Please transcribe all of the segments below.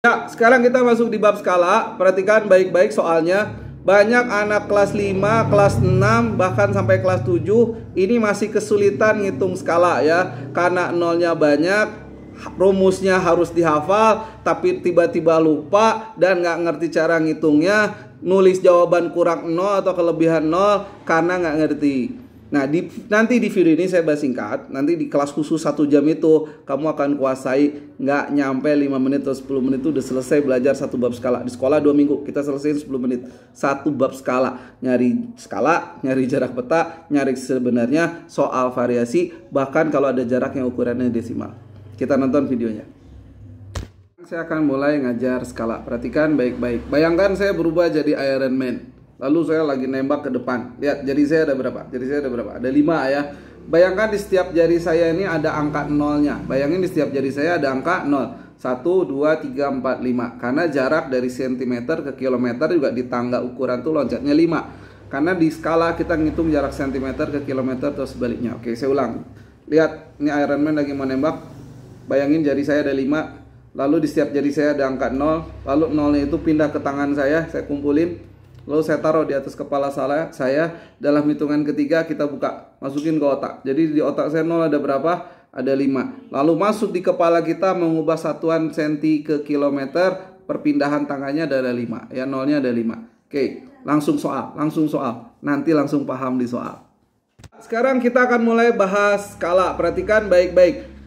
Ya, sekarang kita masuk di bab skala. Perhatikan baik-baik soalnya. Banyak anak kelas 5, kelas 6, bahkan sampai kelas 7 ini masih kesulitan ngitung skala ya. Karena nolnya banyak, rumusnya harus dihafal, tapi tiba-tiba lupa dan nggak ngerti cara ngitungnya. Nulis jawaban kurang 0 atau kelebihan 0 karena nggak ngerti. Nah, nanti di video ini saya bahas singkat. Nanti di kelas khusus 1 jam itu kamu akan kuasai, nggak nyampe 5 menit atau 10 menit itu udah selesai belajar satu bab skala. Di sekolah 2 minggu kita selesaiin 10 menit satu bab skala. Nyari skala, nyari jarak peta, nyari sebenarnya, soal variasi, bahkan kalau ada jarak yang ukurannya desimal. Kita nonton videonya. Saya akan mulai ngajar skala. Perhatikan baik-baik. Bayangkan saya berubah jadi Iron Man. Lalu saya lagi nembak ke depan. Lihat jari saya ada berapa? Jari saya ada berapa? Ada 5 ya. Bayangkan di setiap jari saya ini ada angka nolnya. Bayangin di setiap jari saya ada angka 0. 1, 2, 3, 4, 5. Karena jarak dari cm ke kilometer juga di tangga ukuran tuh loncatnya 5. Karena di skala kita ngitung jarak cm ke kilometer atau sebaliknya. Oke, saya ulang. Lihat, ini Iron Man lagi mau nembak. Bayangin jari saya ada 5. Lalu di setiap jari saya ada angka 0. Lalu nolnya itu pindah ke tangan saya kumpulin. Lalu saya taruh di atas kepala saya. Dalam hitungan ketiga kita buka, masukin ke otak. Jadi di otak saya 0 ada berapa? Ada 5. Lalu masuk di kepala kita mengubah satuan senti ke kilometer. Perpindahan tangannya ada 5. Ya, nolnya ada 5. Oke, langsung soal. Nanti langsung paham di soal. Sekarang kita akan mulai bahas skala. Perhatikan baik-baik.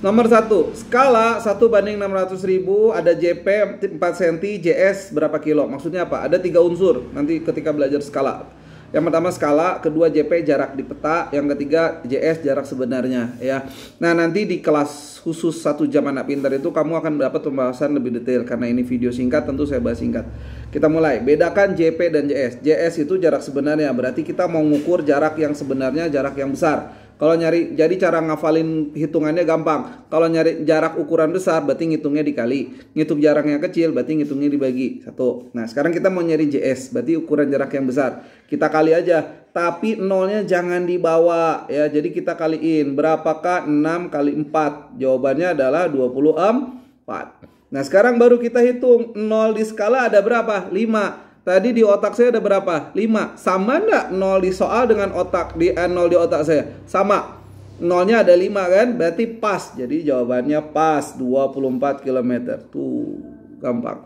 Nomor 1, skala 1/600.000, ada JP 4 cm, JS berapa kilo. Maksudnya apa? Ada 3 unsur nanti ketika belajar skala. Yang pertama skala, kedua JP jarak di peta, yang ketiga JS jarak sebenarnya ya. Nah, nanti di kelas khusus 1 jam anak pintar itu kamu akan mendapat pembahasan lebih detail. Karena ini video singkat, tentu saya bahas singkat. Kita mulai. Bedakan JP dan JS. JS itu jarak sebenarnya, berarti kita mau ngukur jarak yang sebenarnya, jarak yang besar. Kalau nyari, jadi cara ngafalin hitungannya gampang. Kalau nyari jarak ukuran besar, berarti ngitungnya dikali. Ngitung jarak yang kecil, berarti ngitungnya dibagi 1. Nah, sekarang kita mau nyari JS, berarti ukuran jarak yang besar. Kita kali aja, tapi nolnya jangan dibawa ya. Jadi kita kaliin, berapakah 6 kali 4? Jawabannya adalah 24. Nah, sekarang baru kita hitung, 0 di skala ada berapa? 5. Tadi di otak saya ada berapa? 5. Sama enggak 0 di soal dengan otak 0 di otak saya? Sama. Nolnya ada 5 kan? Berarti pas. Jadi jawabannya pas 24 km. Tuh, gampang.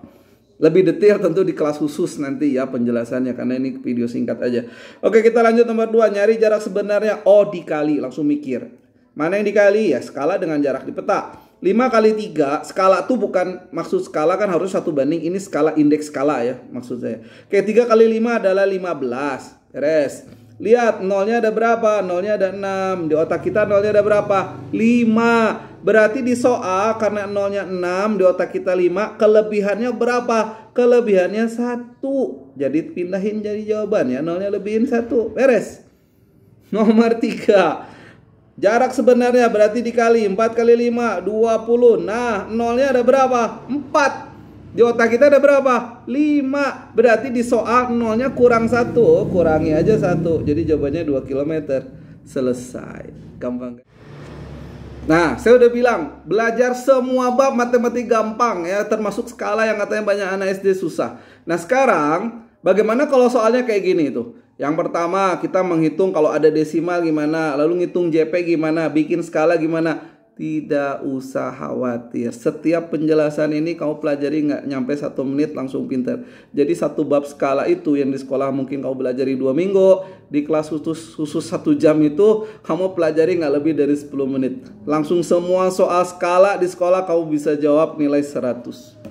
Lebih detail tentu di kelas khusus nanti ya penjelasannya, karena ini video singkat aja. Oke, kita lanjut nomor 2. Nyari jarak sebenarnya. Oh, dikali. Langsung mikir. Mana yang dikali? Ya, skala dengan jarak di peta. 5 kali 3, skala tuh bukan, maksud skala kan harus 1 banding, ini skala, indeks skala ya maksud saya. Oke, 3 kali 5 adalah 15. Beres. Lihat, nolnya ada berapa? Nolnya ada 6. Di otak kita nolnya ada berapa? 5. Berarti di soal karena nolnya 6, di otak kita 5, kelebihannya berapa? Kelebihannya 1. Jadi pindahin jadi jawaban ya, nolnya lebihin 1. Beres. Nomor 3. Jarak sebenarnya berarti dikali 4 kali 5, 20. Nah, nolnya ada berapa? 4. Di otak kita ada berapa? 5. Berarti di soal nolnya kurang 1. Kurangi aja 1. Jadi jawabannya 2 km. Selesai. Gampang. Nah, saya udah bilang, belajar semua bab matematik gampang ya, termasuk skala yang katanya banyak anak SD susah. Nah, sekarang bagaimana kalau soalnya kayak gini tuh? Yang pertama kita menghitung kalau ada desimal gimana, lalu ngitung JP gimana, bikin skala gimana. Tidak usah khawatir. Setiap penjelasan ini kamu pelajari nggak nyampe 1 menit langsung pintar. Jadi satu bab skala itu yang di sekolah mungkin kamu pelajari 2 minggu, di kelas khusus 1 jam itu kamu pelajari nggak lebih dari 10 menit. Langsung semua soal skala di sekolah kamu bisa jawab nilai 100.